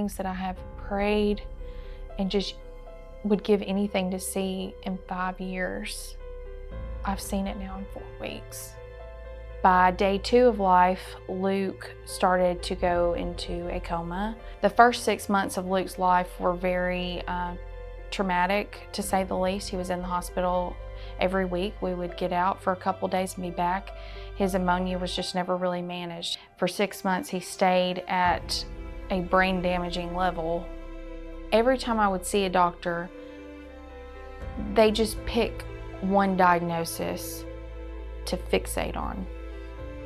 things that I have prayed and just would give anything to see in 5 years, I've seen it now in 4 weeks. By day 2 of life, Luke started to go into a coma. The first 6 months of Luke's life were very traumatic, to say the least. He was in the hospital every week. We would get out for a couple days and be back. His pneumonia was just never really managed. For 6 months, he stayed at a brain damaging level. Every time I would see a doctor, they just pick one diagnosis to fixate on.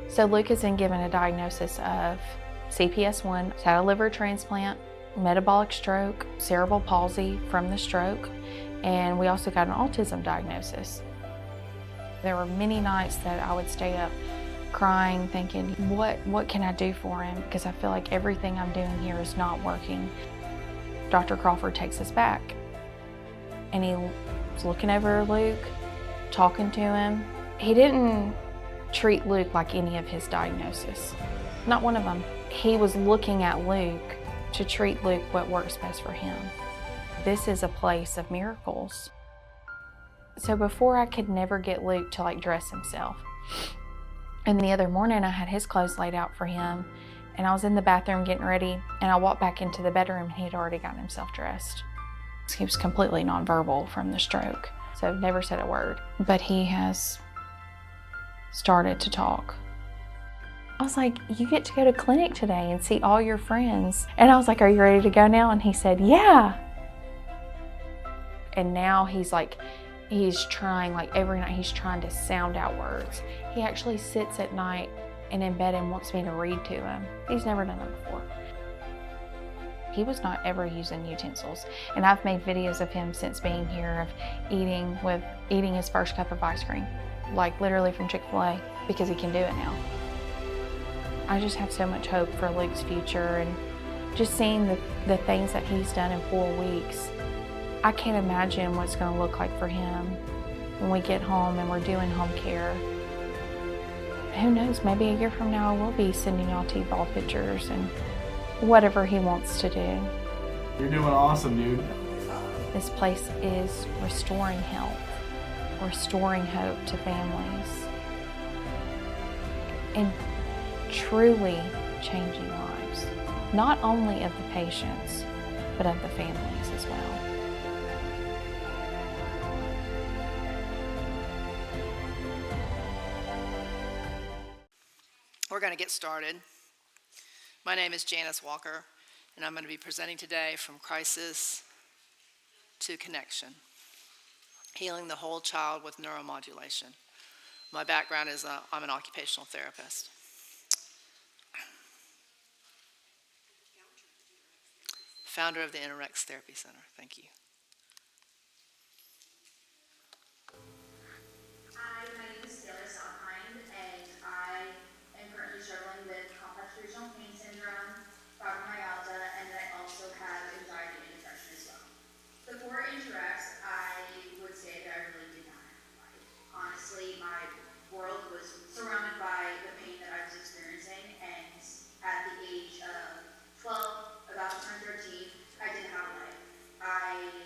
So Luke has been given a diagnosis of CPS1, he's had a liver transplant, metabolic stroke, cerebral palsy from the stroke, and we also got an autism diagnosis. There were many nights that I would stay up crying, thinking, what can I do for him? Because I feel like everything I'm doing here is not working. Dr. Crawford takes us back, and he was looking over Luke, talking to him. He didn't treat Luke like any of his diagnosis, not one of them. He was looking at Luke to treat Luke what works best for him. This is a place of miracles. So before, I could never get Luke to dress himself. And the other morning I had his clothes laid out for him, and I was in the bathroom getting ready, and I walked back into the bedroom and he had already gotten himself dressed. He was completely nonverbal from the stroke, so never said a word, but he has started to talk. I was like, you get to go to clinic today and see all your friends. And I was like, are you ready to go now? And he said, yeah. And now he's trying, every night he's trying to sound out words. He actually sits at night and in bed and wants me to read to him. He's never done that before. He was not ever using utensils. And I've made videos of him since being here of eating his first cup of ice cream, literally from Chick-fil-A, because he can do it now. I just have so much hope for Luke's future, and just seeing the things that he's done in 4 weeks. I can't imagine what it's going to look like for him when we get home and we're doing home care. Who knows, maybe a year from now I will be sending y'all T-ball pictures and whatever he wants to do. You're doing awesome, dude. This place is restoring health, restoring hope to families, and truly changing lives, not only of the patients, but of the families as well. We're going to get started. My name is Janice Walker, and I'm going to be presenting today from crisis to connection, healing the whole child with neuromodulation. My background is I'm an occupational therapist. Founder of the InterX Therapy Center. Thank you. Hi, my name is Janice, and I am currently struggling with complex regional pain syndrome, fibromyalgia, and I also have anxiety and depression as well. Before InterX, I would say that I really did not have a life. Honestly, my world was surrounded by the pain that I was experiencing, and at the age of 12, about to turn 13, I didn't have a life. I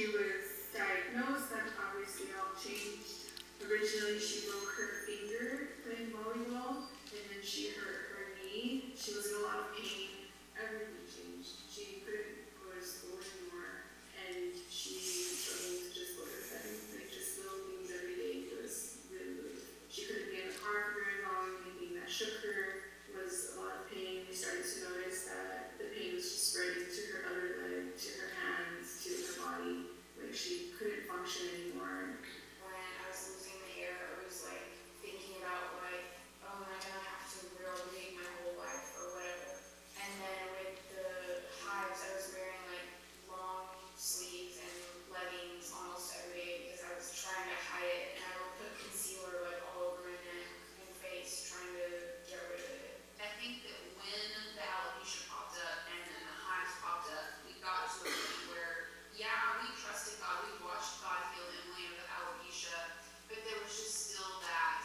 she was diagnosed, that obviously all changed. Originally, she broke her finger playing volleyball, and then she hurt her knee. She was in a lot of pain. Everything changed. She couldn't go to school anymore, and she struggled to just go to bed. Like, just little things every day. It was really. She couldn't be in the car for very long. Anything that shook her was a lot of pain. We started to notice that the pain was just spreading to her other leg, to her hands, to her body. Like, she couldn't function anymore. When I was losing my hair, I was like thinking about like, oh, am I gonna have to relocate my whole life or whatever. And then with the hives, I was wearing like long sleeves and leggings almost every day because I was trying to hide it, and I would put concealer like all over my neck and face trying to get rid of it. I think that when the alopecia popped up and then the hives popped up, we got to a point where, yeah, we trusted God, we watched God heal Emily of the alopecia, but there was just still that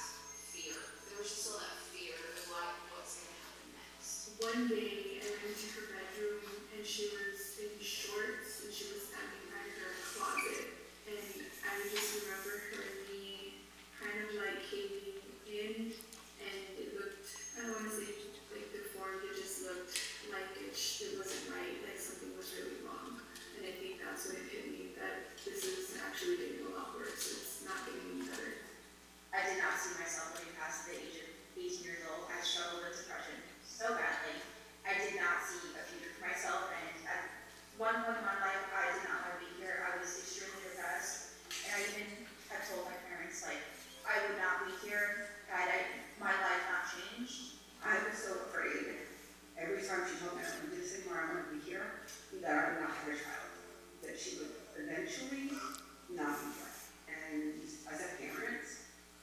fear. There was just still that fear of like, what's going to happen next. One day, I went into her bedroom, and she was in shorts, and she was standing by her closet, and I just remember her knee kind of like caving in, and it looked, I don't want to say like deformed, it just looked like it wasn't right, like something was really wrong. And I think that's when it hit me that this is actually getting a lot worse. It's not getting any better. I did not see myself living past the age of 18 years old. I struggled with depression so badly. I did not see a future for myself, and at one point in my life, I did not want to be here. I was extremely depressed, and I even had told my parents, like, I would not be here had my life not changed. I was so afraid. Every time she told me I want to do this anymore, I want to be here, that I would not have a child, that she would eventually not be here. And as a parent,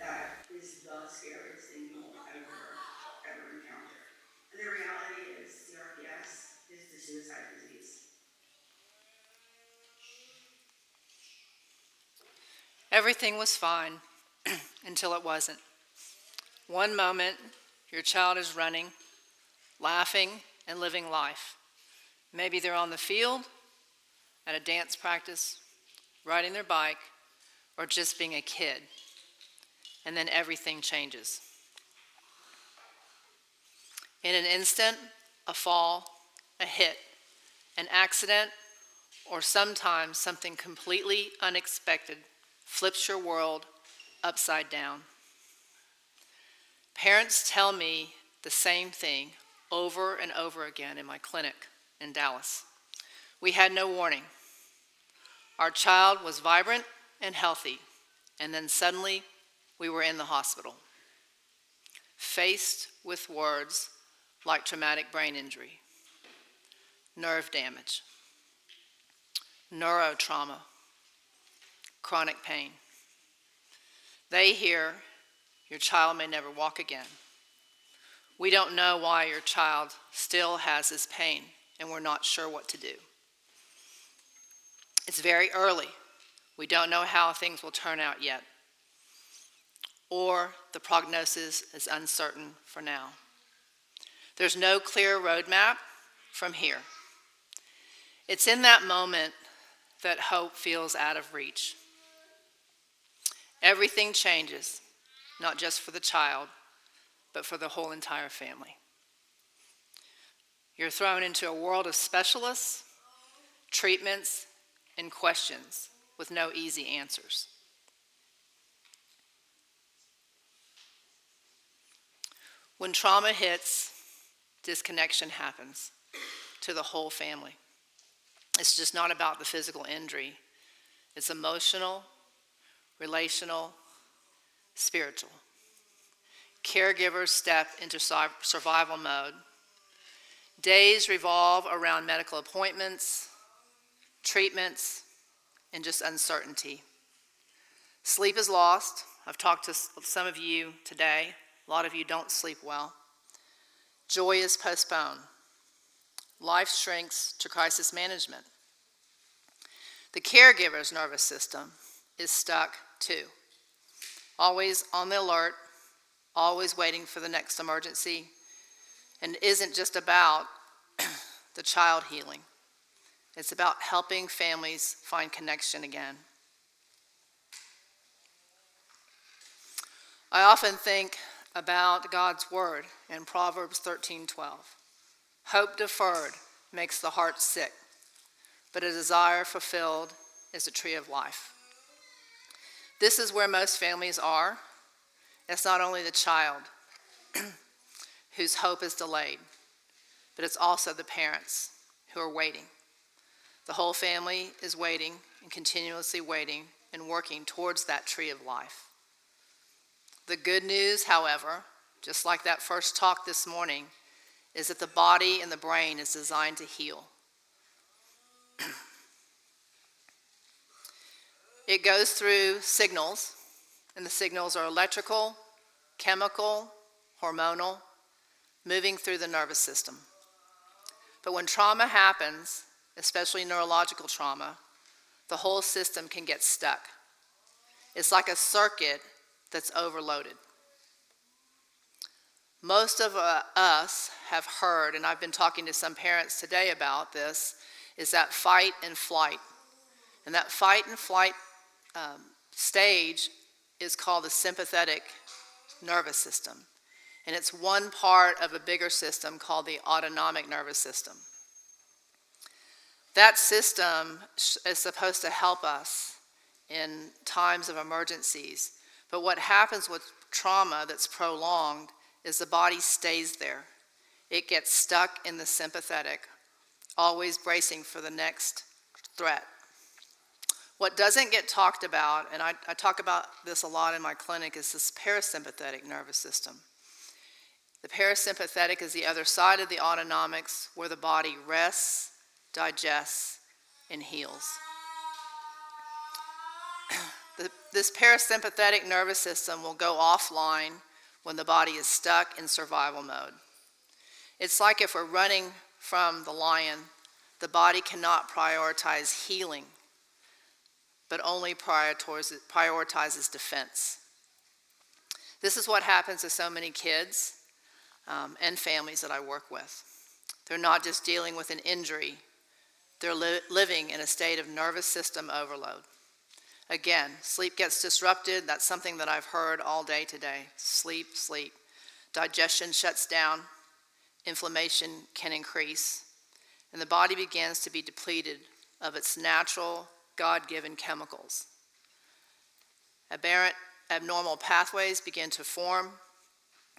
that is the scariest thing you will ever encounter. And the reality is CRPS is the suicide disease. Everything was fine until it wasn't. One moment, your child is running, laughing, and living life. Maybe they're on the field, at a dance practice, riding their bike, or just being a kid. And then everything changes. In an instant, a fall, a hit, an accident, or sometimes something completely unexpected flips your world upside down. Parents tell me the same thing over and over again in my clinic in Dallas. We had no warning. Our child was vibrant and healthy, and then suddenly we were in the hospital, faced with words like traumatic brain injury, nerve damage, neurotrauma, chronic pain. They hear your child may never walk again. We don't know why your child still has this pain, and we're not sure what to do. It's very early. We don't know how things will turn out yet, or the prognosis is uncertain for now. There's no clear roadmap from here. It's in that moment that hope feels out of reach. Everything changes, not just for the child, but for the whole entire family. You're thrown into a world of specialists, treatments, and questions with no easy answers. When trauma hits, disconnection happens to the whole family. It's just not about the physical injury. It's emotional, relational, spiritual. Caregivers step into survival mode. Days revolve around medical appointments, treatments, and just uncertainty. Sleep is lost. I've talked to some of you today. A lot of you don't sleep well. Joy is postponed. Life shrinks to crisis management. The caregiver's nervous system is stuck too. Always on the alert, always waiting for the next emergency, and isn't just about the child healing. It's about helping families find connection again. I often think about God's word in Proverbs 13:12. Hope deferred makes the heart sick, but a desire fulfilled is a tree of life. This is where most families are. It's not only the child whose hope is delayed, but it's also the parents who are waiting. The whole family is waiting and continuously waiting and working towards that tree of life. The good news, however, just like that first talk this morning, is that the body and the brain is designed to heal. It goes through signals, and the signals are electrical, chemical, hormonal, moving through the nervous system. But when trauma happens, especially neurological trauma, the whole system can get stuck. It's like a circuit that's overloaded. Most of us have heard, and I've been talking to some parents today about this, is that fight and flight. And that fight and flight stage is called the sympathetic nervous system. And it's one part of a bigger system called the autonomic nervous system. That system is supposed to help us in times of emergencies. But what happens with trauma that's prolonged is the body stays there. It gets stuck in the sympathetic, always bracing for the next threat. What doesn't get talked about, and I talk about this a lot in my clinic, is this parasympathetic nervous system. The parasympathetic is the other side of the autonomics, where the body rests, digests, and heals. This parasympathetic nervous system will go offline when the body is stuck in survival mode. It's like if we're running from the lion, the body cannot prioritize healing, but only prioritizes defense. This is what happens to so many kids and families that I work with. They're not just dealing with an injury, they're living in a state of nervous system overload. Again, sleep gets disrupted. That's something that I've heard all day today. Sleep, sleep. Digestion shuts down. Inflammation can increase. And the body begins to be depleted of its natural, God-given chemicals. Aberrant, abnormal pathways begin to form.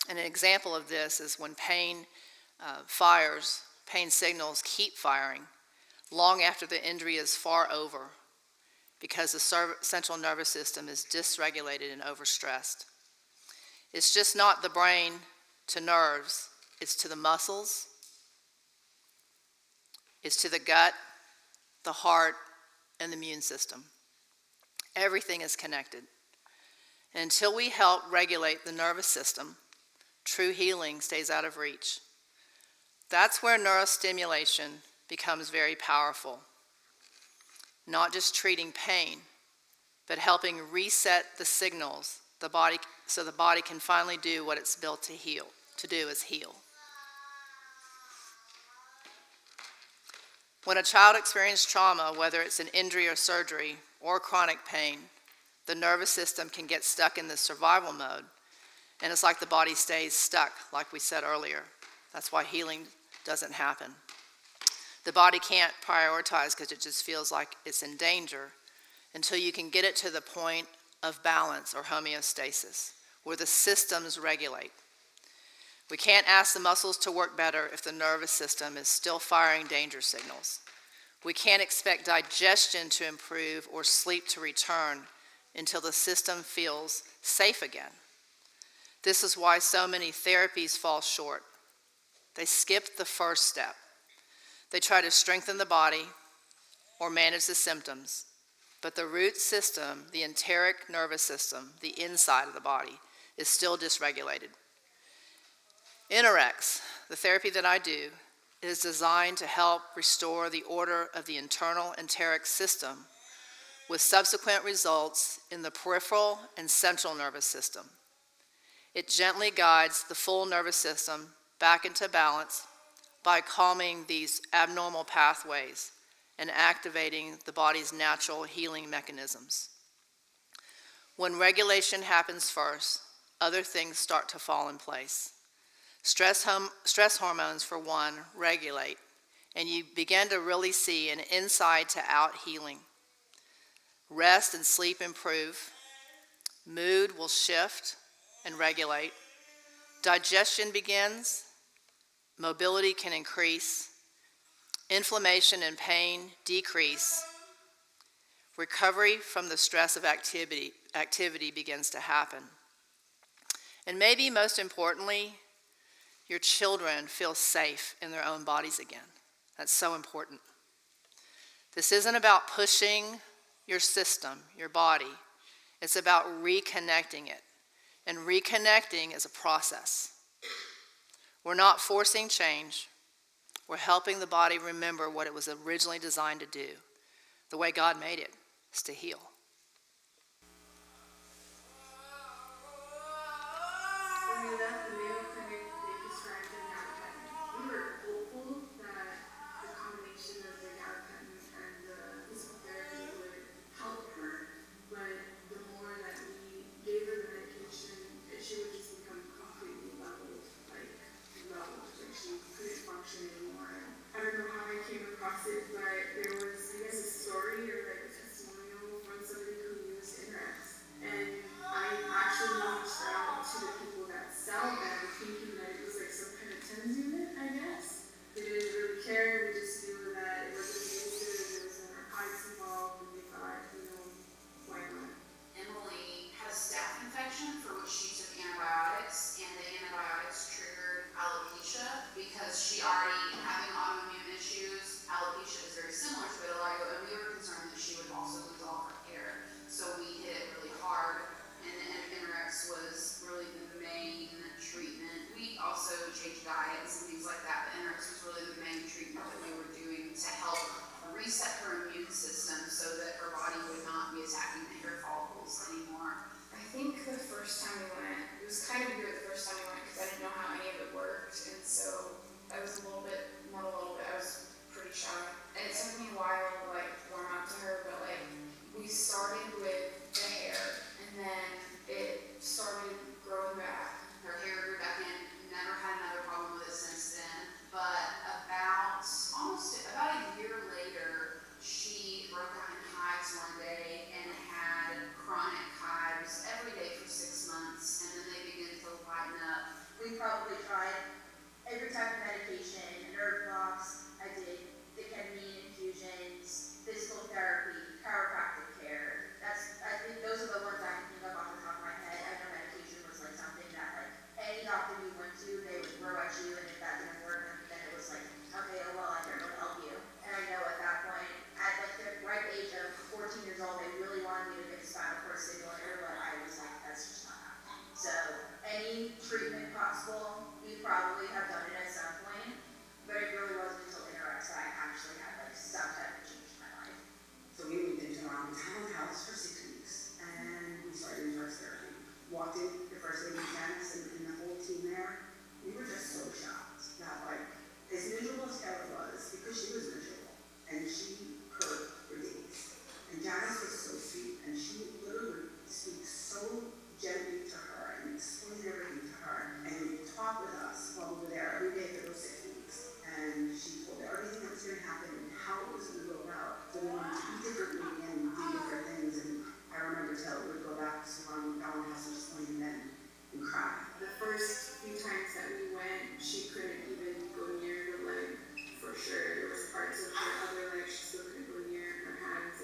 And an example of this is when pain pain signals keep firing long after the injury is far over, because the central nervous system is dysregulated and overstressed. It's just not the brain to nerves, it's to the muscles, it's to the gut, the heart, and the immune system. Everything is connected. And until we help regulate the nervous system, true healing stays out of reach. That's where neurostimulation becomes very powerful. Not just treating pain, but helping reset the signals so the body can finally do what it's built to do is heal. When a child experiences trauma, whether it's an injury or surgery or chronic pain, the nervous system can get stuck in the survival mode, and it's like the body stays stuck, like we said earlier. That's why healing doesn't happen. The body can't prioritize because it just feels like it's in danger until you can get it to the point of balance or homeostasis, where the systems regulate. We can't ask the muscles to work better if the nervous system is still firing danger signals. We can't expect digestion to improve or sleep to return until the system feels safe again. This is why so many therapies fall short. They skip the first step. They try to strengthen the body or manage the symptoms, but the root system, the enteric nervous system, the inside of the body, is still dysregulated. InterX, the therapy that I do, is designed to help restore the order of the internal enteric system with subsequent results in the peripheral and central nervous system. It gently guides the full nervous system back into balance by calming these abnormal pathways and activating the body's natural healing mechanisms. When regulation happens first, other things start to fall in place. Stress hormones, for one, regulate, and you begin to really see an inside to out healing. Rest and sleep improve. Mood will shift and regulate. Digestion begins. Mobility can increase. Inflammation and pain decrease. Recovery from the stress of activity begins to happen. And maybe most importantly, your children feel safe in their own bodies again. That's so important. This isn't about pushing your system, your body. It's about reconnecting it. And reconnecting is a process. We're not forcing change. We're helping the body remember what it was originally designed to do. The way God made it is to heal. When we left the Mayo Clinic, they prescribed the gabapentin. We were hopeful that the combination of the gabapentin and the physical therapy would help her, but the more that we gave her the medication, she would just become completely leveled. Like she couldn't function anymore. I don't know how I came across it, but there was, I guess, a story or like a testimonial from somebody who used InterX. And I actually reached out to the people that sell them, thinking that it was like some kind of TENS unit, I guess. We didn't really care, we just knew that it wasn't abusive, there was no narcotics involved, and we thought, why not? Emily had a staph infection for which she took antibiotics, and the antibiotics triggered alopecia because she already having autoimmune issues. Alopecia is very similar to vitiligo, and we were concerned that she would also lose all of her hair. So we hit it really hard, and the InterX was really the main treatment. We also changed diets and things like that, but InterX was really the main treatment that we were doing to help reset her immune system so that her body would not be attacking the hair follicles anymore. I think the first time we went, it was kind of weird the first time we went because I didn't know how any of it worked, and so I was a little bit, I was pretty shy. And it took me a while to like warm up to her, but like we started with the hair, and then it started growing back. Her hair grew back in, never had another problem with it since then, but about a year later, she broke out in hives one day and had chronic hives every day for 6 months, and then they began to lighten up. We probably tried every type of medication, nerve blocks, I did the ketamine infusions, physical therapy, chiropractic care. I think those are the ones I can think of off the top of my head. I know medication was like something that like any doctor we went to, they would throw at you, and if that didn't work, then it was like, okay, oh well, I can't really help you. And I know at that point, at like the ripe age of 14 years old, they really wanted me to get a spinal cord stimulator, but I was like, that's just not happening. So any treatment possible, we probably have done it at some point, but it really wasn't until InterX that I actually had like some type of change in my life. So we moved into our town house for 6 weeks, and we started InterX therapy. Walked in, the first lady Janice and the whole team there, we were just so shocked that like, as miserable as Sarah was, because she was miserable, and she hurt for days. And Janice was so sweet, and she literally would speak so gently to her and explain everything to her, and would talk with us while we were there every day for those 6 weeks. And she told her everything that was going to happen and how it was going to go about. So we wanted to eat differently and do different things. And I remember Taylor would go back to Gowan House and just lean in and cry. The first few times that we went, she couldn't even go near the leg for sure. There was parts of her other leg she still couldn't go near, her hands.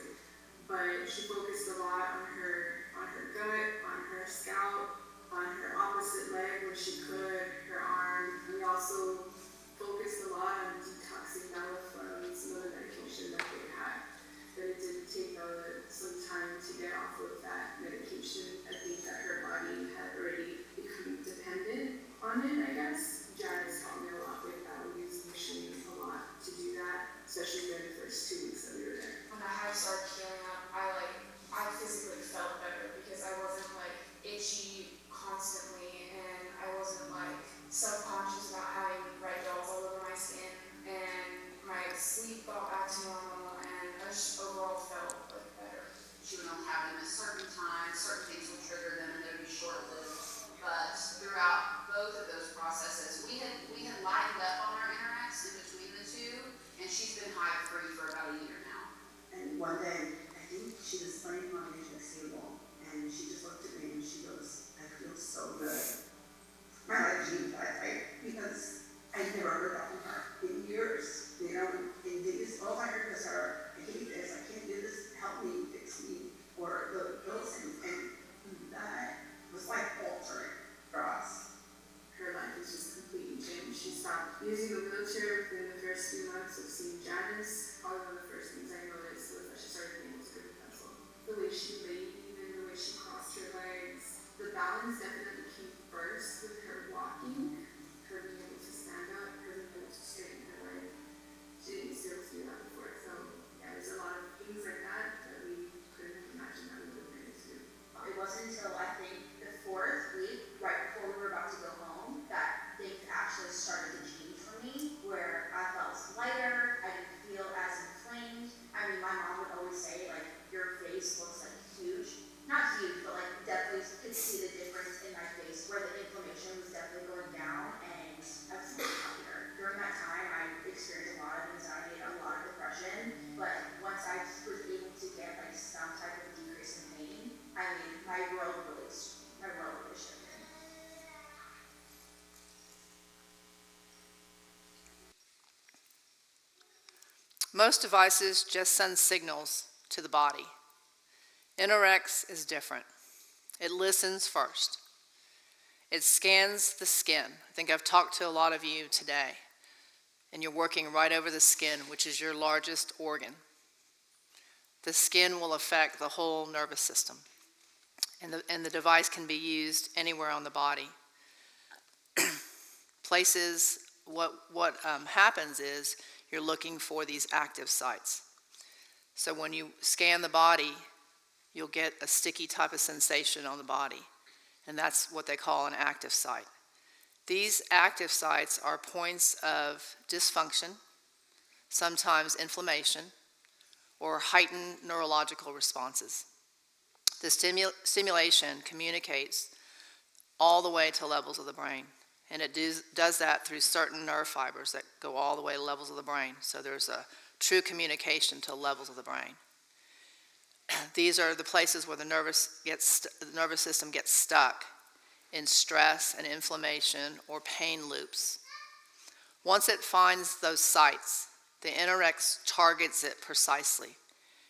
But she focused a lot on her gut, on her scalp, on her opposite leg where she could, her arm. We also focused a lot on detoxing Bella from some of the medication that they had. But it did take some time to get off of that medication. I think that her body had already become dependent on it, I guess. Janice taught me a lot with that. We used the machine a lot to do that, especially during the first 2 weeks that we were there. When the hives started healing up, I physically felt better because I wasn't like itchy constantly, and I wasn't like self-conscious about having red dolls all over my skin, and my sleep got back to normal, sometimes certain things will trigger them and they'll be short-lived. But throughout both of those processes, we had lightened up on our InterX in between the two, and she's been hive-free for about a year now. And one day, I think she was playing on the InterX table, and she just looked at me and she goes, "I feel so good." My life changed that night because I'd never heard that from her in years. You know, and these, all I heard was her, "I hate this, I can't do this, help me, fix me," or those things. And that was like altering for us. Her life was just completely changed. She stopped using the wheelchair within the first few months of seeing Janice. Probably one of the first things I noticed was that she started being able to grip a pencil. The way she laid, even the way she crossed her legs. The balance definitely came first with her walking, her being able to stand up, her being able to straighten her leg. She didn't used to be able to do that before. So yeah, there's a lot of things like that that we couldn't have imagined that we would have been able to do. It wasn't until I think the 4th week, right before we were about to go home, that things actually started to change for me, where I felt lighter, I didn't feel as inflamed. I mean, my mom would always say, like, your face looks like huge. Not huge, but like definitely could see the difference in my face where the inflammation was definitely going down, and I was much happier. During that time, I experienced a lot of anxiety and a lot of depression, but once I was able to get like some type of decrease in pain, I mean, my world really shifted. Most devices just send signals to the body. InterX is different. It listens first. It scans the skin. I think I've talked to a lot of you today, and you're working right over the skin, which is your largest organ. The skin will affect the whole nervous system, and the device can be used anywhere on the body. Places, what happens is you're looking for these active sites. So when you scan the body, you'll get a sticky type of sensation on the body, and that's what they call an active site. These active sites are points of dysfunction, sometimes inflammation, or heightened neurological responses. The stimulation communicates all the way to levels of the brain, and it does that through certain nerve fibers that go all the way to levels of the brain. So there's a true communication to levels of the brain. These are the places where the nervous system gets stuck in stress and inflammation or pain loops. Once it finds those sites, the InterX targets it precisely.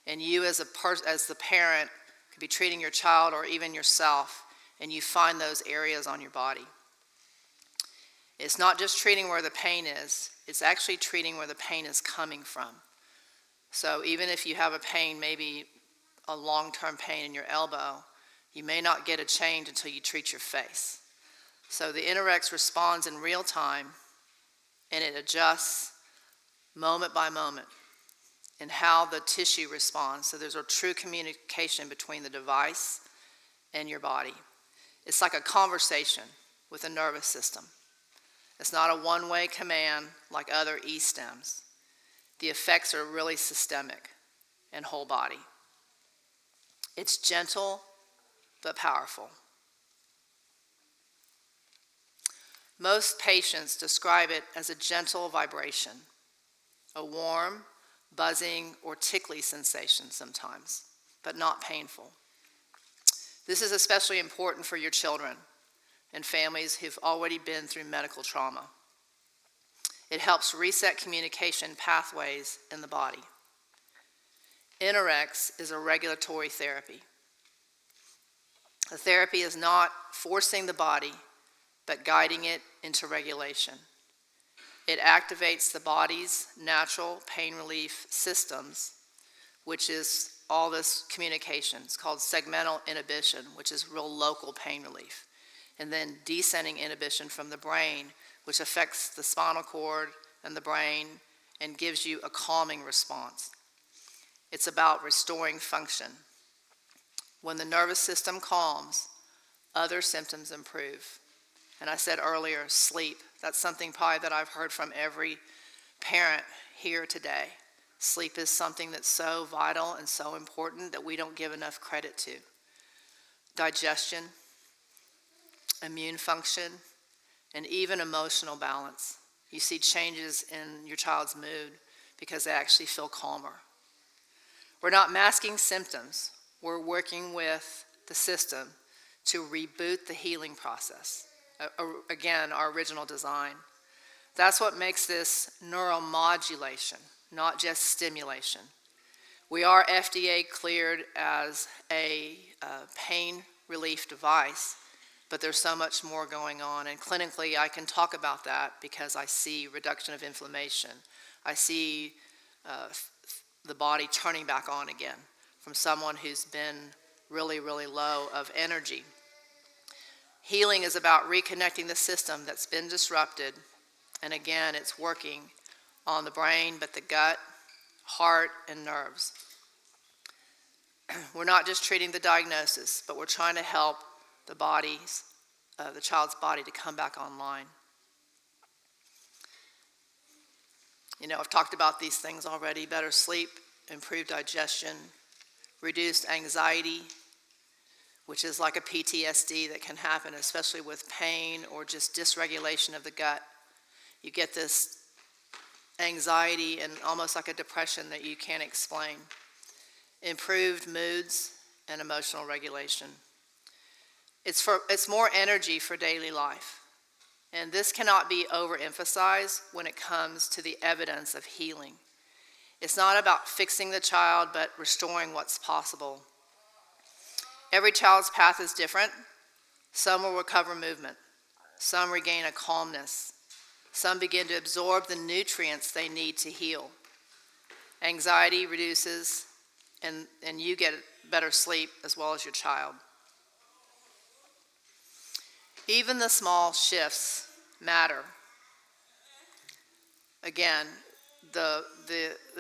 And you as the parent could be treating your child or even yourself, and you find those areas on your body. It's not just treating where the pain is, it's actually treating where the pain is coming from. So even if you have a pain, maybe a long-term pain in your elbow, you may not get a change until you treat your face. So the InterX responds in real time, and it adjusts moment by moment in how the tissue responds. So there's a true communication between the device and your body. It's like a conversation with the nervous system. It's not a one-way command like other E-stems. The effects are really systemic and whole body. It's gentle but powerful. Most patients describe it as a gentle vibration, a warm, buzzing, or tickly sensation sometimes, but not painful. This is especially important for your children and families who've already been through medical trauma. It helps reset communication pathways in the body. InterX is a regulatory therapy. The therapy is not forcing the body, but guiding it into regulation. It activates the body's natural pain relief systems, which is all this communication. It's called segmental inhibition, which is real local pain relief. And then descending inhibition from the brain, which affects the spinal cord and the brain and gives you a calming response. It's about restoring function. When the nervous system calms, other symptoms improve. And I said earlier, sleep. That's something probably that I've heard from every parent here today. Sleep is something that's so vital and so important that we don't give enough credit to. digestion, immune function, and even emotional balance. You see changes in your child's mood because they actually feel calmer. We're not masking symptoms. We're working with the system to reboot the healing process. Again, our original design. That's what makes this neuromodulation, not just stimulation. We are FDA cleared as a pain relief device, but there's so much more going on. And clinically, I can talk about that because I see reduction of inflammation. I see the body turning back on again from someone who's been really, really low of energy. Healing is about reconnecting the system that's been disrupted. And again, it's working on the brain, but the gut, heart, and nerves. We're not just treating the diagnosis, but we're trying to help the child's body to come back online. You know, I've talked about these things already: better sleep, improved digestion, reduced anxiety, which is like a PTSD that can happen, especially with pain or just dysregulation of the gut. You get this anxiety and almost like a depression that you can't explain. Improved moods and emotional regulation. It's more energy for daily life. And this cannot be overemphasized when it comes to the evidence of healing. It's not about fixing the child, but restoring what's possible. Every child's path is different. Some will recover movement. Some regain a calmness. Some begin to absorb the nutrients they need to heal. Anxiety reduces, and you get better sleep as well as your child. Even the small shifts matter. Again, the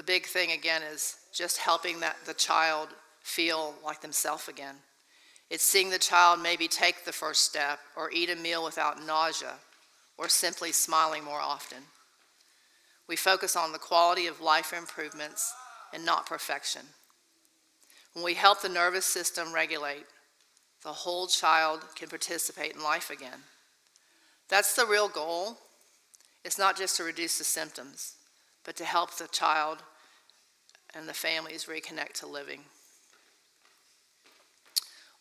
big thing again is just helping the child feel like themselves again. It's seeing the child maybe take the first step or eat a meal without nausea or simply smiling more often. We focus on the quality of life improvements and not perfection. When we help the nervous system regulate, the whole child can participate in life again. That's the real goal. It's not just to reduce the symptoms, but to help the child and the families reconnect to living.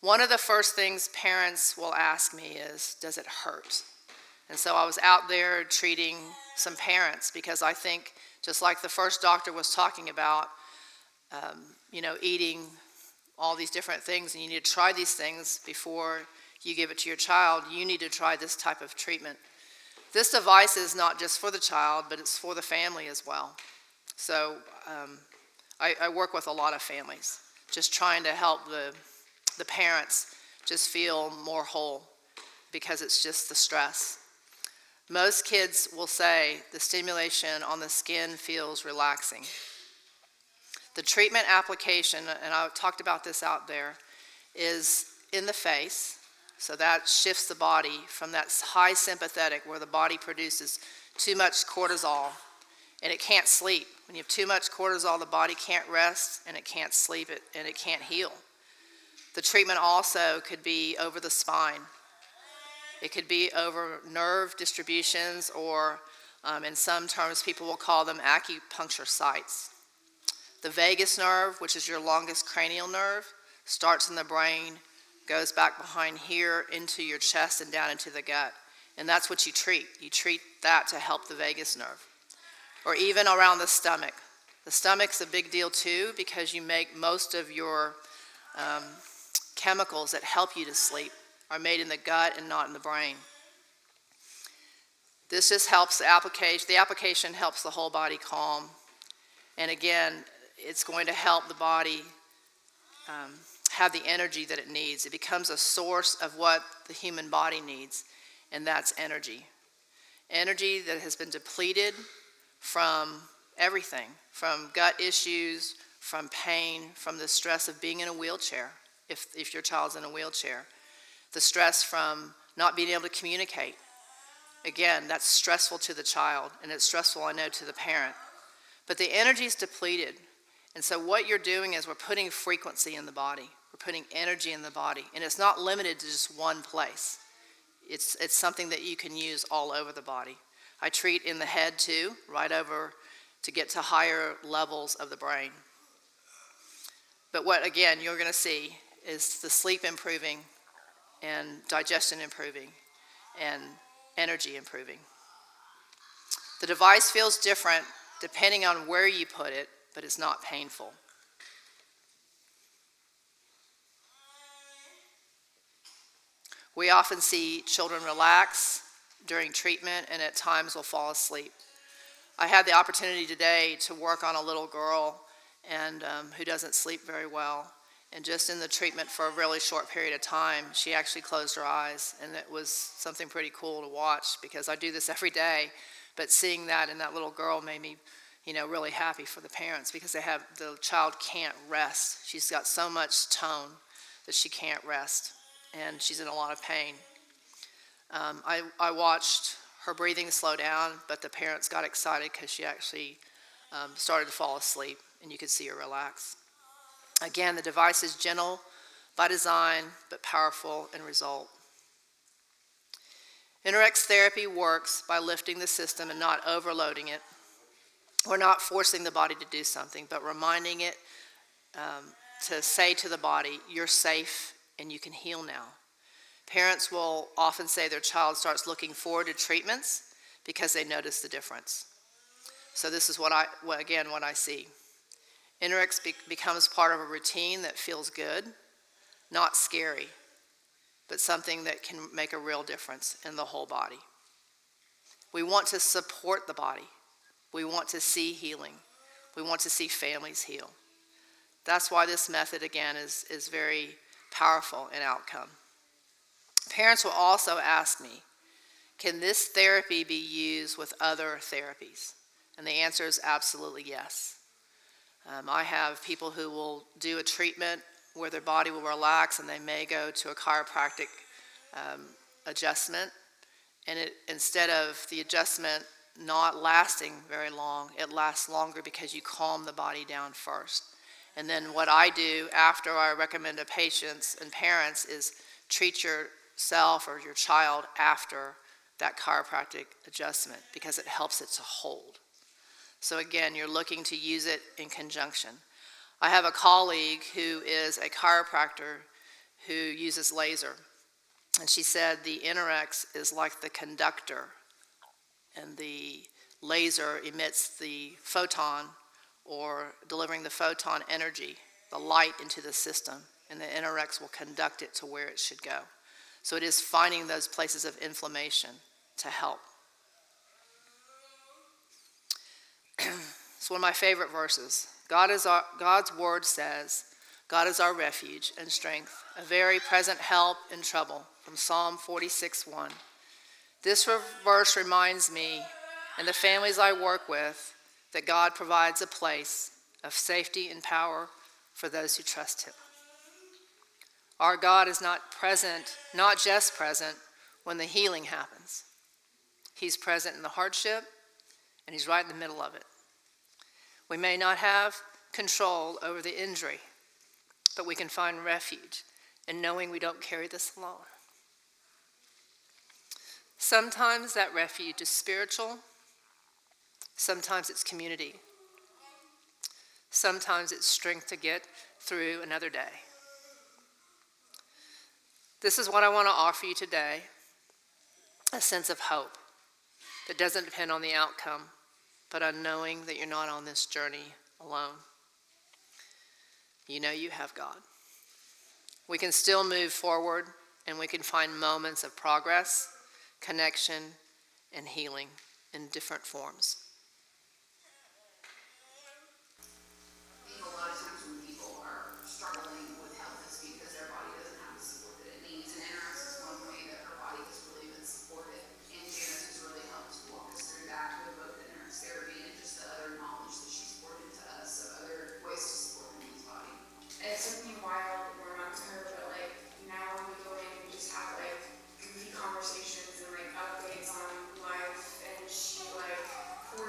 One of the first things parents will ask me is, does it hurt? And so I was out there treating some parents because I think, just like the first doctor was talking about, eating all these different things, and you need to try these things before you give it to your child, you need to try this type of treatment. This device is not just for the child, but it's for the family as well. So I work with a lot of families, just trying to help the parents just feel more whole because it's just the stress. Most kids will say the stimulation on the skin feels relaxing. The treatment application, and I talked about this out there, is in the face. So that shifts the body from that high sympathetic where the body produces too much cortisol and it can't sleep. When you have too much cortisol, the body can't rest and it can't sleep and it can't heal. The treatment also could be over the spine. It could be over nerve distributions, or in some terms people will call them acupuncture sites. The vagus nerve, which is your longest cranial nerve, starts in the brain, goes back behind here into your chest and down into the gut. And that's what you treat. You treat that to help the vagus nerve. Or even around the stomach. The stomach's a big deal too because you make most of your chemicals that help you to sleep are made in the gut and not in the brain. This just helps the application helps the whole body calm. And again, it's going to help the body have the energy that it needs. It becomes a source of what the human body needs, and that's energy. Energy that has been depleted from everything, from gut issues, from pain, from the stress of being in a wheelchair, if your child's in a wheelchair. The stress from not being able to communicate. Again, that's stressful to the child, and it's stressful, I know, to the parent. But the energy is depleted. And so what you're doing is we're putting frequency in the body. We're putting energy in the body. And it's not limited to just one place. It's something that you can use all over the body. I treat in the head too, right over to get to higher levels of the brain. But what, again, you're going to see is the sleep improving and digestion improving and energy improving. The device feels different depending on where you put it, but it's not painful. We often see children relax during treatment and at times will fall asleep. I had the opportunity today to work on a little girl and who doesn't sleep very well. And just in the treatment for a really short period of time, she actually closed her eyes. And it was something pretty cool to watch because I do this every day. But seeing that in that little girl made me, really happy for the parents because the child can't rest. She's got so much tone that she can't rest. And she's in a lot of pain. I watched her breathing slow down, but the parents got excited because she actually started to fall asleep, and you could see her relax. Again, the device is gentle by design, but powerful in result. InterX therapy works by lifting the system and not overloading it. We're not forcing the body to do something, but reminding it to say to the body, you're safe and you can heal now. Parents will often say their child starts looking forward to treatments because they notice the difference. So this is what I see. InterX becomes part of a routine that feels good, not scary, but something that can make a real difference in the whole body. We want to support the body. We want to see healing. We want to see families heal. That's why this method, again, is very powerful in outcome. Parents will also ask me, can this therapy be used with other therapies? And the answer is absolutely yes. I have people who will do a treatment where their body will relax and they may go to a chiropractic adjustment. And instead of the adjustment not lasting very long, it lasts longer because you calm the body down first. And then what I do after I recommend to patients and parents is treat yourself or your child after that chiropractic adjustment because it helps it to hold. So again, you're looking to use it in conjunction. I have a colleague who is a chiropractor who uses laser. And she said the InterX is like the conductor and the laser emits the photon or delivering the photon energy, the light into the system, and the InterX will conduct it to where it should go. So it is finding those places of inflammation to help. It's one of my favorite verses. God's word says, God is our refuge and strength, a very present help in trouble, from Psalm 46:1. This verse reminds me and the families I work with that God provides a place of safety and power for those who trust him. Our God is not just present when the healing happens. He's present in the hardship, and he's right in the middle of it. We may not have control over the injury, but we can find refuge in knowing we don't carry this alone. Sometimes that refuge is spiritual. Sometimes it's community. Sometimes it's strength to get through another day. This is what I want to offer you today, a sense of hope that doesn't depend on the outcome, but on knowing that you're not on this journey alone. You know you have God. We can still move forward, and we can find moments of progress, connection, and healing in different forms. I think a lot of times when people are struggling with health, it's because their body doesn't have the support that it needs. And InterX is one way that her body has really been supported. And Janice has really helped walk us through that with both InterX therapy and just the other knowledge that she's poured into us of other ways to support women's body. It took me a while to warm up to her, but like now when we go in, we just have like goofy conversations and like updates on life, and she like pours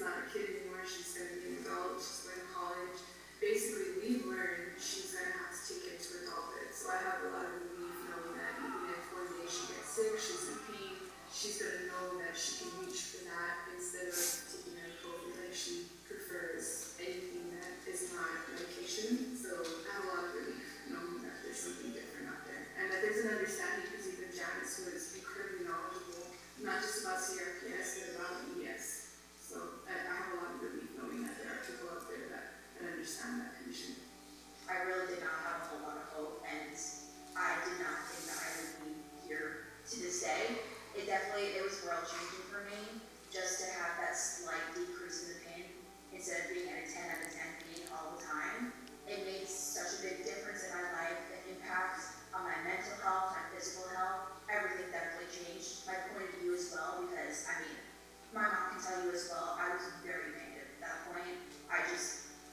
not a kid anymore. She's going to be an adult. She's going to college. Basically, we've learned she's going to have to take it to adulthood. So I have a lot of relief knowing that even if one day she gets sick, she's in pain, she's going to know that she can reach for that instead of taking ibuprofen. Like, she prefers anything that is not medication. So I have a lot of relief knowing that there's something different out there. And that there's an understanding, because even Janice was incredibly knowledgeable, not just about CRPS, but about ES. So I have a lot of relief knowing that there are people out there that understand that condition. I really did not have a whole lot of hope, and I did not think that I would be here to this day. It was world changing for me, just to have that slight decrease in the pain instead of being at a 10 out of 10 pain all the time. It made such a big difference in my life. The impact on my mental health, my physical health, everything definitely changed. My point of view as well, because I mean, my mom can tell you as well, I was very negative at that point.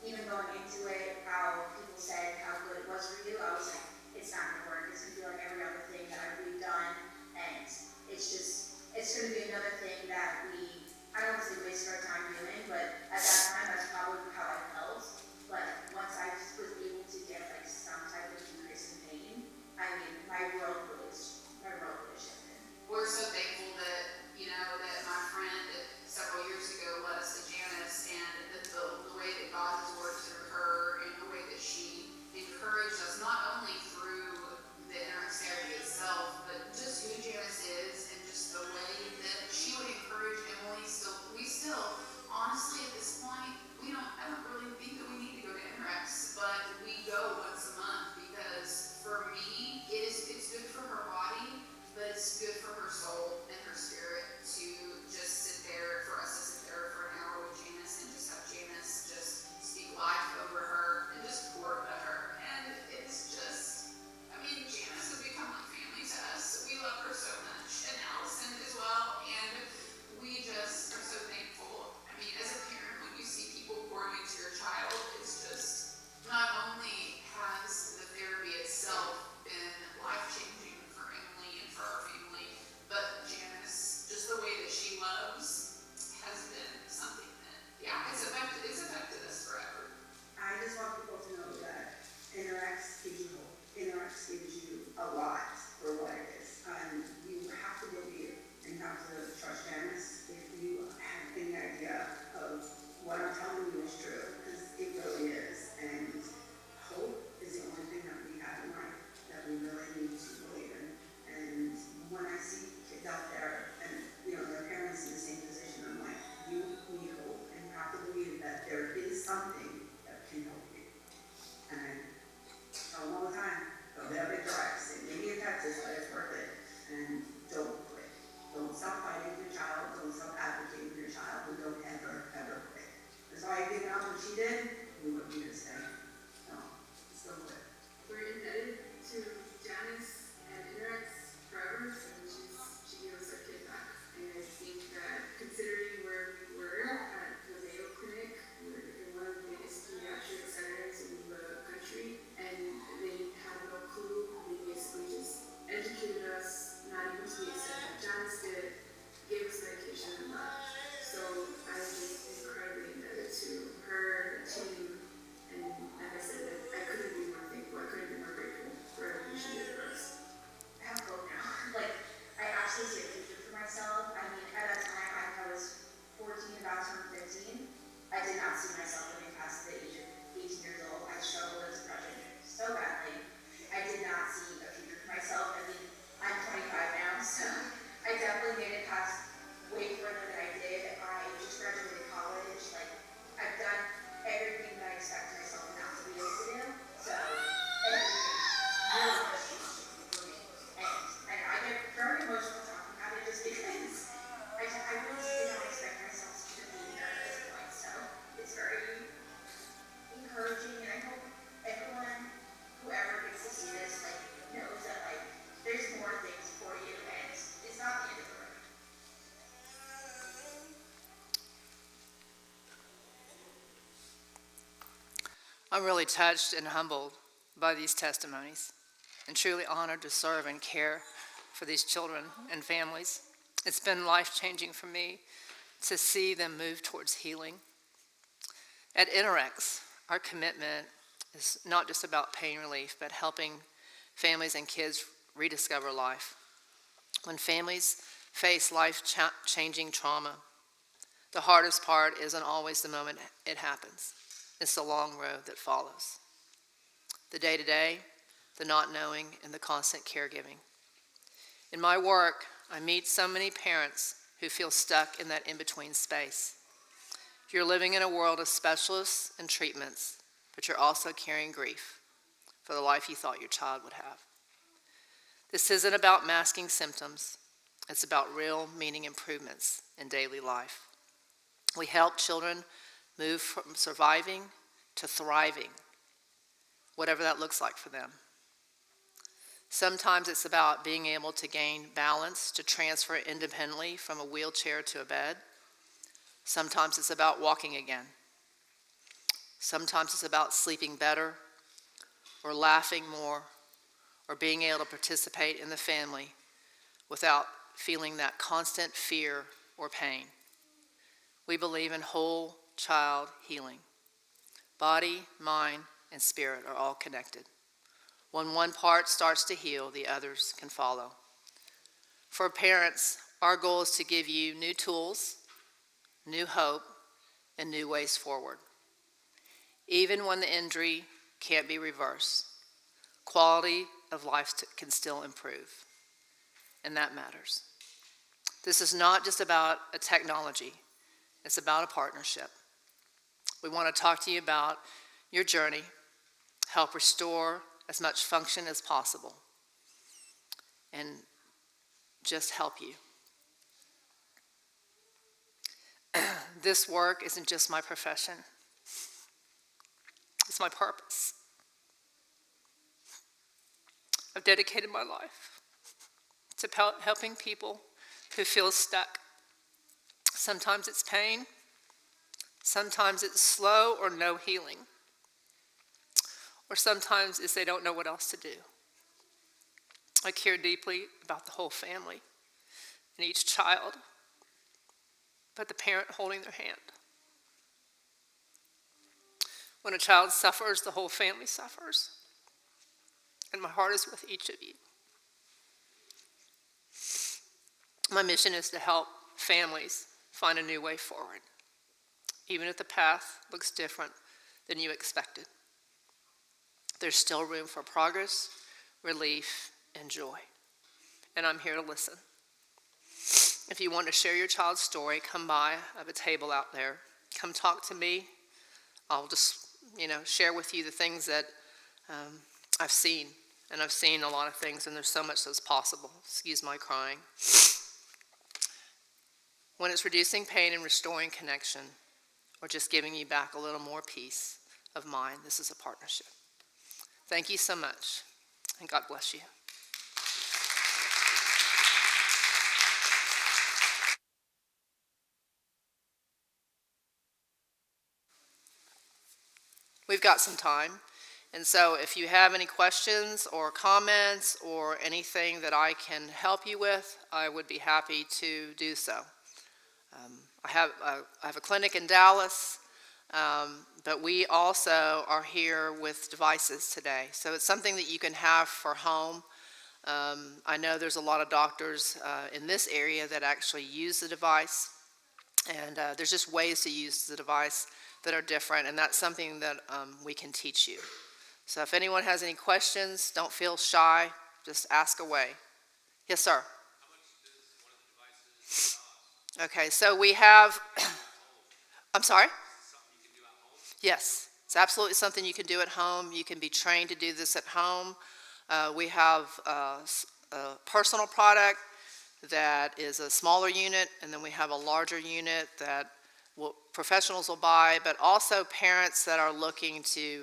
Even going into it, how people said how good it was for you, I was like, it's not gonna work. It's gonna be like every other thing that we've done, and it's gonna be another thing that I don't want to say wasted our time doing, but at that time, that's probably how I felt. But once I was able to get like some type of decrease in pain, I mean, my world really shifted. We're so thankful that, that my friend several years ago led us to Janice, and the way that God has worked through her and the way that she encouraged us, not only through the InterX therapy itself, but just who Janice is and just the way that she would encourage Emily. We still, honestly, at this point, I don't really think that we need to go to InterX, but we go once a month because for me, it's good for her body, but it's good for her soul and her spirit to just sit there, for us to sit there for an hour with Janice and just have Janice just speak life over her and just pour into her. And it's just, Janice has become like family to us. We love her so much, and Allison as well, and we just are so thankful. As a parent, when you see people pouring into your child, it's just, not only has the therapy itself been life-changing for Emily and for our family, but Janice, just the way that she loves, has been something that, it's affected us forever. I just want people to know that InterX gives you hope. InterX gives you a lot for what it is. You have to believe and have to trust Janice if you have any idea of what I'm telling you is true, because it really is. And hope is the only thing that we have in life that we really need to believe in. And when I see kids out there and their parents in the same position, I'm like, you need hope, and you have to believe that there is something that can help you. And I tell them all the time, go to InterX, maybe in Texas, but it's worth it. And don't quit. Don't stop fighting for your child. Don't stop advocating for your child. And don't ever, ever quit. That's why I gave up what she did. We wouldn't be here today. No, just don't quit. We're indebted to Janice and InterX forever, and she gave us our kid back. And I think that considering where we were at the Mayo Clinic, we're in one of the biggest pediatric centers in the country, and they had no clue. They basically just educated us, not even to the extent that Janice did, gave us medication and left. So I'm just incredibly indebted to her, the team, and like I said, I couldn't be more thankful. I couldn't be more grateful for everything she did for us. I have hope now. I actually see a future for myself. At that time, I was 14, about to turn 15. I did not see myself living past the age of 18 years old. I struggled with depression so badly. I did not see a future for myself. I'm 25 now, so I definitely made it past way further than I did. I just graduated college. I've done everything that I expect myself not to be able to do. So everything really has changed for me. And I get very emotional talking about it just because I really did not expect myself to be here at this point. So it's very encouraging, and I hope everyone, whoever gets to see this, knows that there's more things for you, and it's not the end of the road. I'm really touched and humbled by these testimonies and truly honored to serve and care for these children and families. It's been life-changing for me to see them move towards healing. At InterX, our commitment is not just about pain relief, but helping families and kids rediscover life. When families face life-changing trauma, the hardest part isn't always the moment it happens. It's the long road that follows. The day-to-day, the not knowing, and the constant caregiving. In my work, I meet so many parents who feel stuck in that in-between space. You're living in a world of specialists and treatments, but you're also carrying grief for the life you thought your child would have. This isn't about masking symptoms. It's about real meaning improvements in daily life. We help children move from surviving to thriving, whatever that looks like for them. Sometimes it's about being able to gain balance to transfer independently from a wheelchair to a bed. Sometimes it's about walking again. Sometimes it's about sleeping better or laughing more or being able to participate in the family without feeling that constant fear or pain. We believe in whole child healing. Body, mind, and spirit are all connected. When one part starts to heal, the others can follow. For parents, our goal is to give you new tools, new hope, and new ways forward. Even when the injury can't be reversed, quality of life can still improve, and that matters. This is not just about a technology, it's about a partnership. We want to talk to you about your journey, help restore as much function as possible, and just help you. This work isn't just my profession, it's my purpose. I've dedicated my life to helping people who feel stuck. Sometimes it's pain, sometimes it's slow or no healing, or sometimes it's they don't know what else to do. I care deeply about the whole family and each child, but the parent holding their hand. When a child suffers, the whole family suffers, and my heart is with each of you. My mission is to help families find a new way forward, even if the path looks different than you expected. There's still room for progress, relief, and joy, and I'm here to listen. If you want to share your child's story, come by. I have a table out there. Come talk to me. I'll just, share with you the things that I've seen, and I've seen a lot of things, and there's so much that's possible. Excuse my crying. When it's reducing pain and restoring connection, or just giving you back a little more peace of mind, this is a partnership. Thank you so much, and God bless you. We've got some time, and so if you have any questions or comments or anything that I can help you with, I would be happy to do so. I have a clinic in Dallas, but we also are here with devices today. So it's something that you can have for home. I know there's a lot of doctors in this area that actually use the device, and there's just ways to use the device that are different, and that's something that we can teach you. So if anyone has any questions, don't feel shy, just ask away. Yes, sir. How much does one of the devices cost? Okay, so we have, I'm sorry? Something you can do at home? Yes, it's absolutely something you can do at home. You can be trained to do this at home. We have a personal product that is a smaller unit, and then we have a larger unit that professionals will buy, but also parents that are looking to,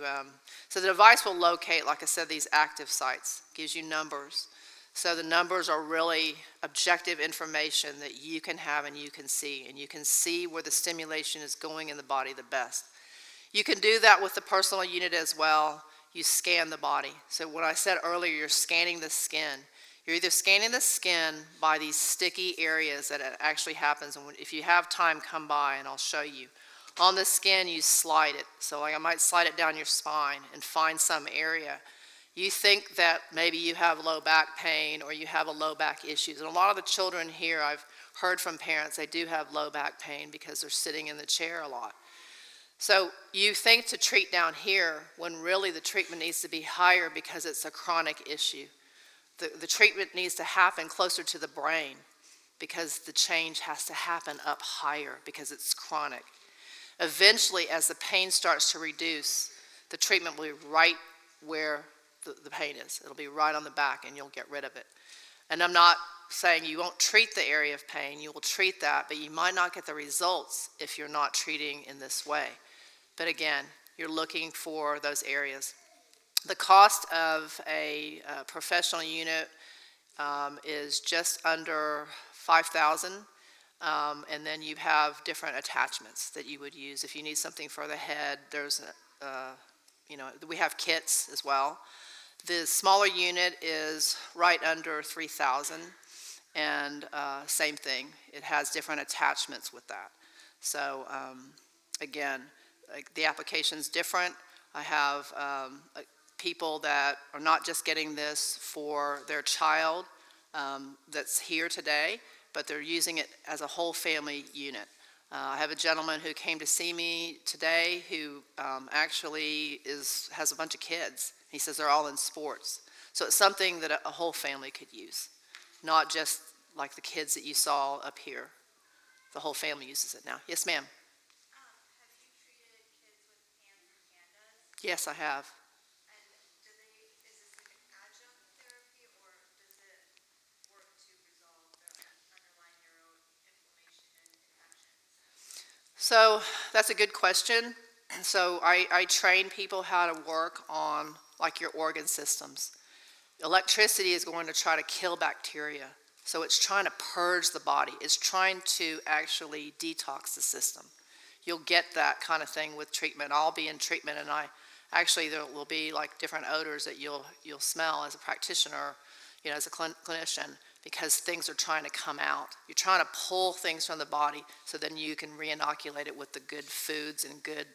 so the device will locate, like I said, these active sites, gives you numbers. So the numbers are really objective information that you can have and you can see where the stimulation is going in the body the best. You can do that with the personal unit as well. You scan the body. So what I said earlier, you're scanning the skin. You're either scanning the skin by these sticky areas that it actually happens, and if you have time, come by and I'll show you. On the skin, you slide it. So like I might slide it down your spine and find some area. You think that maybe you have low back pain or you have a low back issues. And a lot of the children here, I've heard from parents, they do have low back pain because they're sitting in the chair a lot. So you think to treat down here when really the treatment needs to be higher because it's a chronic issue. The treatment needs to happen closer to the brain because the change has to happen up higher because it's chronic. Eventually, as the pain starts to reduce, the treatment will be right where the pain is. It'll be right on the back and you'll get rid of it. And I'm not saying you won't treat the area of pain, you will treat that, but you might not get the results if you're not treating in this way. But again, you're looking for those areas. The cost of a professional unit is just under $5,000, and then you have different attachments that you would use. If you need something for the head, there's, we have kits as well. The smaller unit is right under $3,000, and same thing. It has different attachments with that. So again, like the application's different. I have people that are not just getting this for their child that's here today, but they're using it as a whole family unit. I have a gentleman who came to see me today who actually has a bunch of kids. He says they're all in sports. So it's something that a whole family could use, not just like the kids that you saw up here. The whole family uses it now. Yes, ma'am. Have you treated kids with PANS and PANDAS? Yes, I have. And is this like an adjunct therapy, or does it work to resolve the underlying neuroinflammation and infections? So that's a good question. So I train people how to work on like your organ systems. Electricity is going to try to kill bacteria. So it's trying to purge the body. It's trying to actually detox the system. You'll get that kind of thing with treatment. I'll be in treatment, and there will be like different odors that you'll smell as a practitioner, as a clinician, because things are trying to come out. You're trying to pull things from the body so then you can re-inoculate it with the good foods and good,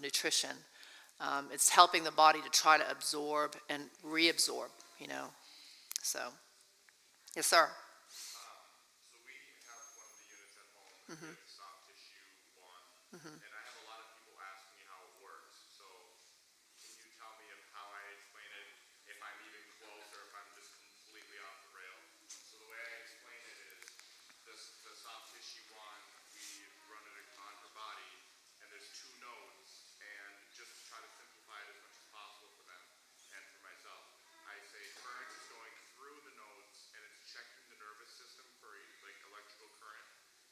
nutrition. It's helping the body to try to absorb and reabsorb, So, yes, sir. So we have one of the units at home, with soft tissue one, and I have a lot of people ask me how it works. So can you tell me how I explain it, if I'm even close or if I'm just completely off the rail? So the way I explain it is, the soft tissue one, we run it on her body, and there's two nodes, and just to try to simplify it as much as possible for them and for myself, I say current is going through the nodes and it's checking the nervous system for like electrical current,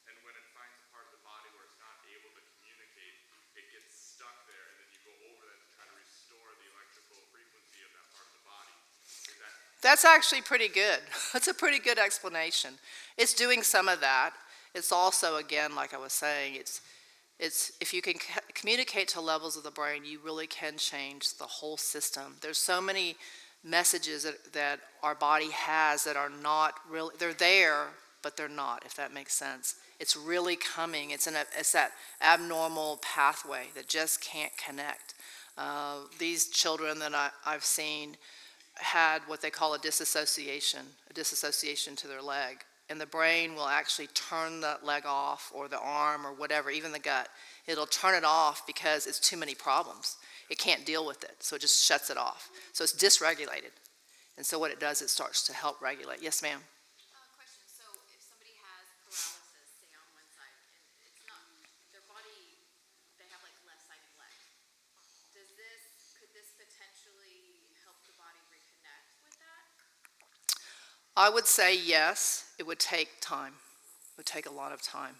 and when it finds a part of the body where it's not able to communicate, it gets stuck there, and then you go over that to try to restore the electrical frequency of that part of the body. That's actually pretty good. That's a pretty good explanation. It's doing some of that. It's also, again, like I was saying, it's if you can communicate to levels of the brain, you really can change the whole system. There's so many messages that our body has that are not really, they're there, but they're not, if that makes sense. It's really coming. It's that abnormal pathway that just can't connect. These children that I've seen had what they call a disassociation to their leg. And the brain will actually turn the leg off, or the arm, or whatever, even the gut. It'll turn it off because it's too many problems. It can't deal with it, so it just shuts it off. So it's dysregulated. And so what it does, it starts to help regulate. Yes, ma'am? Question. So if somebody has paralysis, say on one side, and it's not, their body, they have like left-sided legs. Could this potentially help the body reconnect with that? I would say yes. It would take time. It would take a lot of time.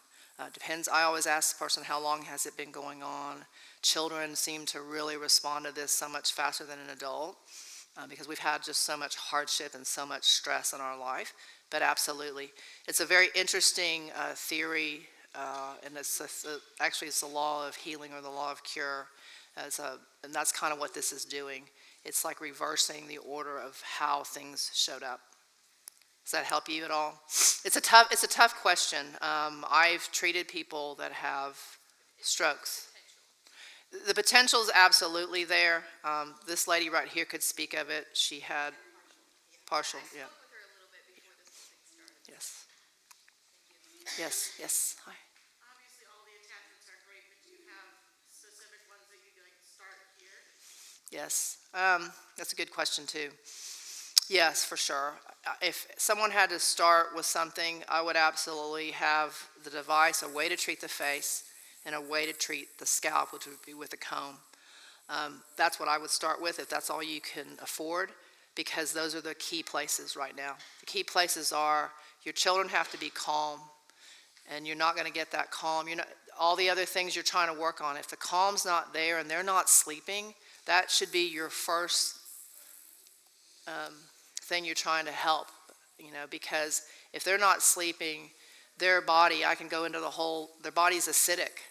Depends. I always ask the person, how long has it been going on? Children seem to really respond to this so much faster than an adult because we've had just so much hardship and so much stress in our life. But absolutely. It's a very interesting theory, and actually it's the law of healing or the law of cure. And that's kind of what this is doing. it's like reversing the order of how things showed up. Does that help you at all? It's a tough question. I've treated people that have strokes. The potential is absolutely there. This lady right here could speak of it. She had partial, yeah. Yes. Yes, yes. Hi. Obviously, all the attachments are great, but do you have specific ones that you'd like to start here? Yes. That's a good question, too. Yes, for sure. If someone had to start with something, I would absolutely have the device, a way to treat the face, and a way to treat the scalp, which would be with a comb. That's what I would start with if that's all you can afford, because those are the key places right now. The key places are your children have to be calm, and you're not going to get that calm. All the other things you're trying to work on, if the calm's not there and they're not sleeping, that should be your first thing you're trying to help, because if they're not sleeping, their body, I can go into their body's acidic.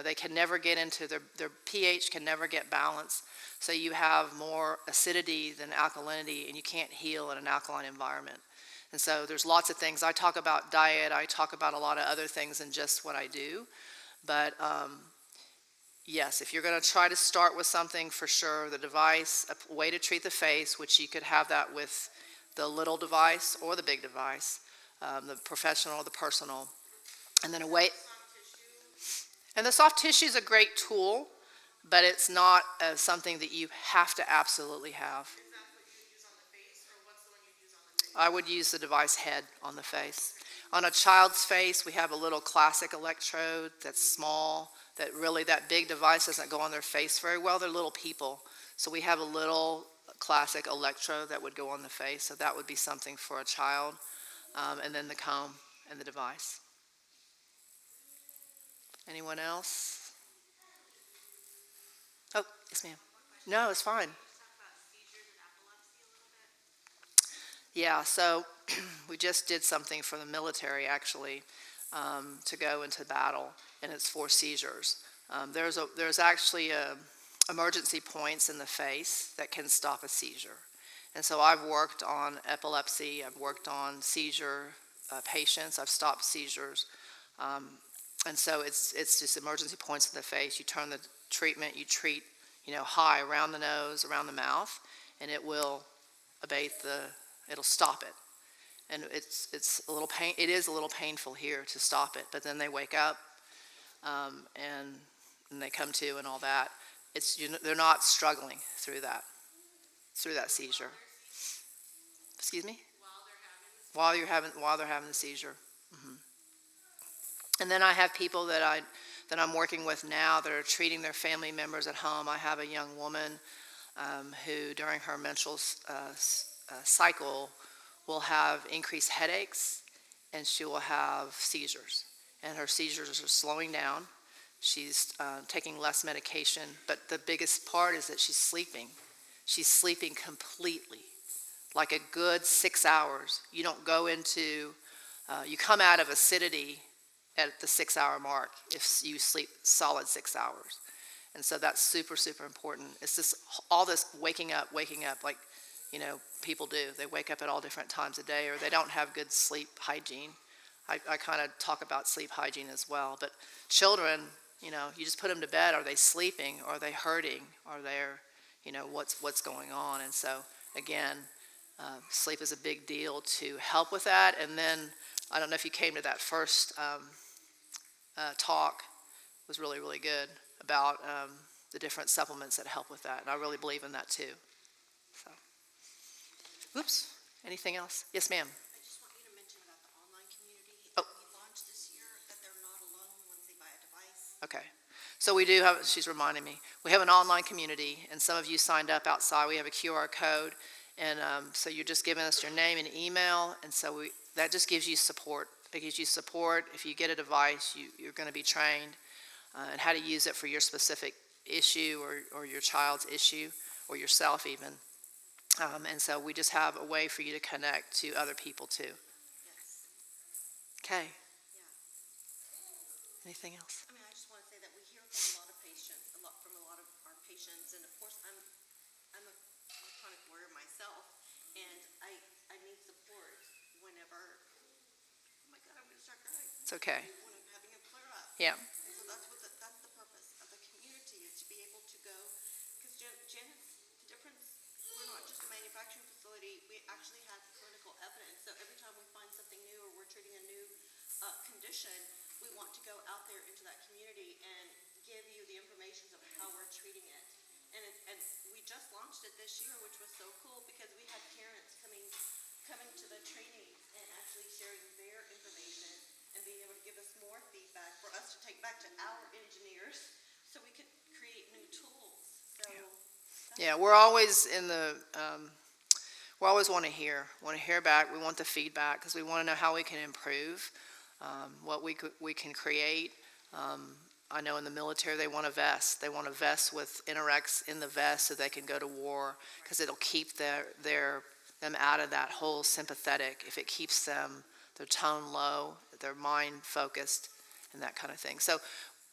They can never get into, their pH can never get balanced. So you have more acidity than alkalinity, and you can't heal in an alkaline environment. And so there's lots of things. I talk about diet, I talk about a lot of other things than just what I do. But yes, if you're going to try to start with something, for sure, the device, a way to treat the face, which you could have that with the little device or the big device, the professional or the personal. And then and the soft tissue is a great tool, but it's not something that you have to absolutely have. Is that what you use on the face, or what's the one you use on the face? I would use the device head on the face. On a child's face, we have a little classic electrode that's small, that big device doesn't go on their face very well. They're little people. So we have a little classic electrode that would go on the face. So that would be something for a child. And then the comb and the device. Anyone else? Oh, yes, ma'am. No, it's fine. Yeah, so we just did something for the military, actually, to go into battle, and it's for seizures. There's actually emergency points in the face that can stop a seizure. And so I've worked on epilepsy, I've worked on seizure patients, I've stopped seizures. And so it's just emergency points in the face. You turn the treatment, you treat, high around the nose, around the mouth, and it will abate it'll stop it. And it's a little pain. It is a little painful here to stop it, but then they wake up, and they come to and all that. They're not struggling through that seizure. Excuse me? While they're having the seizure. Mm-hmm. And then I have people that I'm working with now that are treating their family members at home. I have a young woman who, during her menstrual cycle, will have increased headaches, and she will have seizures. And her seizures are slowing down. She's taking less medication, but the biggest part is that she's sleeping. She's sleeping completely, like a good 6 hours. You don't go into, you come out of acidity at the 6 hour mark if you sleep solid 6 hours. And so that's super, super important. It's just all this waking up, like, people do. They wake up at all different times of day, or they don't have good sleep hygiene. I kind of talk about sleep hygiene as well. But children, you just put them to bed. Are they sleeping? Are they hurting? Are they, what's going on? And so, again, sleep is a big deal to help with that. And then, I don't know if you came to that first talk. It was really, really good about the different supplements that help with that. And I really believe in that too. So, oops. Anything else? Yes, ma'am. I just want you to mention about the online community Oh. that we launched this year, that they're not alone once they buy a device. Okay. So we do have, she's reminding me, we have an online community, and some of you signed up outside. We have a QR code, and so you're just giving us your name and email, and so that just gives you support. It gives you support. If you get a device, you're going to be trained and how to use it for your specific issue or your child's issue or yourself even. And so we just have a way for you to connect to other people too. Yes. Okay. Yeah. Anything else? I just want to say that we hear from a lot of our patients, and of course I'm a chronic warrior myself, and I need support whenever, oh my God, I'm gonna start crying. It's okay. When I'm having a flare up. Yeah. And so that's the purpose of the community, is to be able to go, because Janice, the difference, we're not just a manufacturing facility, we actually have clinical evidence. So every time we find something new or we're treating a new condition, we want to go out there into that community and give you the information of how we're treating it. And we just launched it this year, which was so cool because we had parents coming to the trainings and actually sharing their information and being able to give us more feedback for us to take back to our engineers so we could create new tools. So Yeah, we're always in the, we always want to hear back. We want the feedback because we want to know how we can improve, what we can create. I know in the military they want a vest. They want a vest with InterX in the vest so they can go to war because it'll keep them out of that whole sympathetic. If it keeps them, their tone low, their mind focused, and that kind of thing. So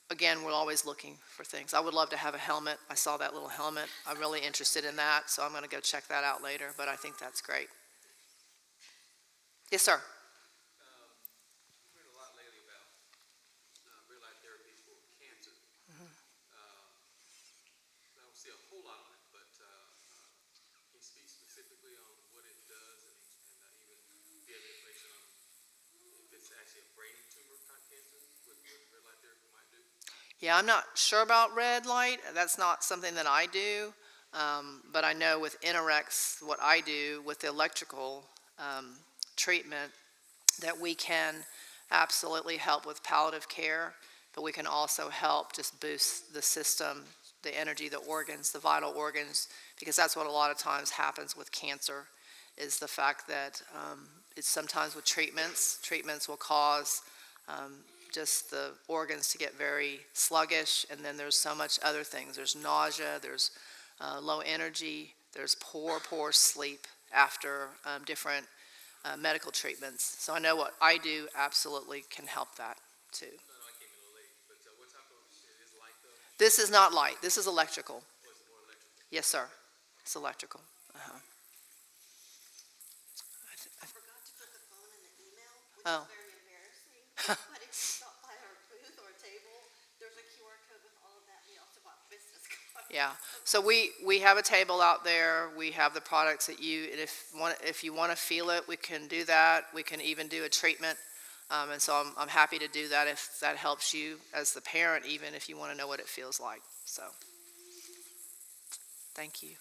again, we're always looking for things. I would love to have a helmet. I saw that little helmet. I'm really interested in that, so I'm going to go check that out later, but I think that's great. Yes, sir. I've heard a lot lately about real life therapy for cancer. I don't see a whole lot on it, but can you speak specifically on what it does and even give information on if it's actually a brain tumor cancer, what real life therapy might do? Yeah, I'm not sure about red light. That's not something that I do. But I know with InterX, what I do with the electrical treatment, that we can absolutely help with palliative care, but we can also help just boost the system, the energy, the organs, the vital organs, because that's what a lot of times happens with cancer, is the fact that it's sometimes with treatments will cause just the organs to get very sluggish, and then there's so much other things. There's nausea, there's low energy, there's poor sleep after different medical treatments. So I know what I do absolutely can help that too. No, I came in a little late, but what type of, it is light though? This is not light, this is electrical. Or is it more electrical? Yes, sir, it's electrical. I forgot to put the phone in the email, which Oh. is very embarrassing. But if you stop by our booth or table, there's a QR code with all of that. We also bought business cards. Yeah, so we have a table out there. We have the products that and if you want to feel it, we can do that. We can even do a treatment. And so I'm happy to do that if that helps you as the parent, even if you want to know what it feels like. So, thank you.